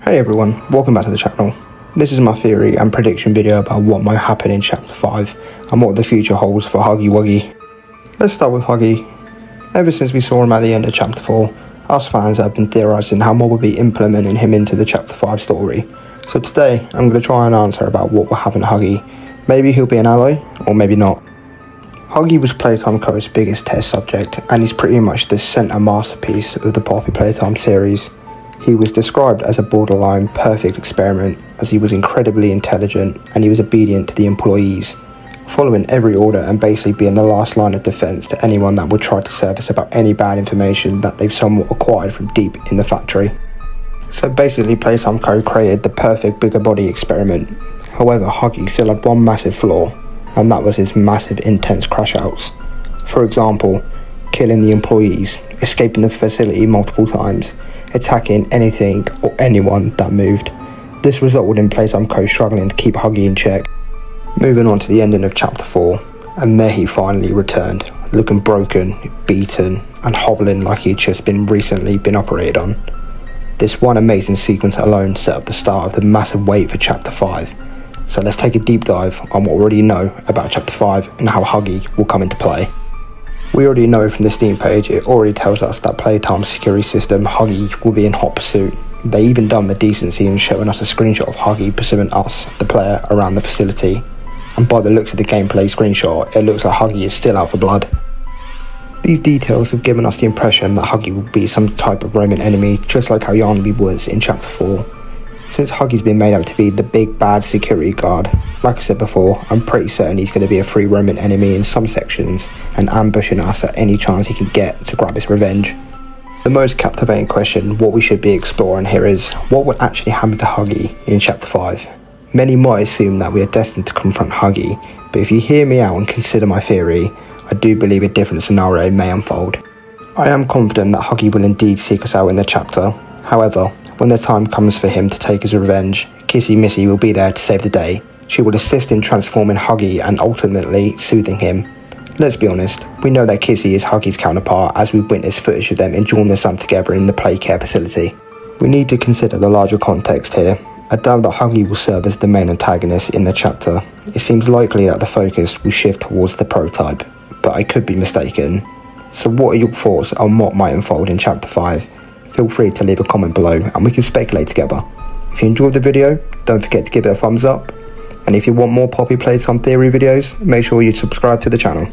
Hey everyone, welcome back to the channel. This is my theory and prediction video about what might happen in chapter 5 and what the future holds for Huggy Wuggy. Let's start with Huggy. Ever since we saw him at the end of chapter 4, us fans have been theorising how Mob will be implementing him into the chapter 5 story. So today, I'm going to try and answer about what will happen to Huggy. Maybe he'll be an ally, or maybe not. Huggy was Playtime Co.'s biggest test subject, and he's pretty much the centre masterpiece of the Poppy Playtime series. He was described as a borderline perfect experiment, as he was incredibly intelligent and he was obedient to the employees, following every order and basically being the last line of defence to anyone that would try to surface about any bad information that they've somewhat acquired from deep in the factory. So basically Playtime Co. created the perfect bigger body experiment. However, Huggy still had one massive flaw, and that was his massive intense crash outs. For example, killing the employees, escaping the facility multiple times, attacking anything or anyone that moved. This resulted in Playtime Co. struggling to keep Huggy in check. Moving on to the ending of chapter 4, and there he finally returned, looking broken, beaten, and hobbling like he'd just recently been operated on. This one amazing sequence alone set up the start of the massive wait for chapter 5. So let's take a deep dive on what we already know about chapter 5 and how Huggy will come into play. We already know from the Steam page, it already tells us that Playtime's security system, Huggy, will be in hot pursuit. They even done the decency in showing us a screenshot of Huggy pursuing us, the player, around the facility. And by the looks of the gameplay screenshot, it looks like Huggy is still out for blood. These details have given us the impression that Huggy will be some type of Roman enemy, just like how Yarnby was in chapter 4. Since Huggy's been made out to be the big bad security guard, like I said before, I'm pretty certain he's going to be a free Roman enemy in some sections and ambushing us at any chance he can get to grab his revenge. The most captivating question, what we should be exploring here, is what will actually happen to Huggy in chapter 5. Many might assume that we are destined to confront Huggy, but if you hear me out and consider my theory, I do believe a different scenario may unfold. I am confident that Huggy will indeed seek us out in the chapter. However, when the time comes for him to take his revenge, Kissy Missy will be there to save the day. She will assist in transforming Huggy and ultimately soothing him. Let's be honest, we know that Kissy is Huggy's counterpart, as we witnessed footage of them enjoying the sun together in the play care facility. We need to consider the larger context here. I doubt that Huggy will serve as the main antagonist in the chapter. It seems likely that the focus will shift towards the prototype, but I could be mistaken. So what are your thoughts on what might unfold in chapter 5? Feel free to leave a comment below and we can speculate together. If you enjoyed the video, don't forget to give it a thumbs up. And if you want more Poppy Playtime theory videos, make sure you subscribe to the channel.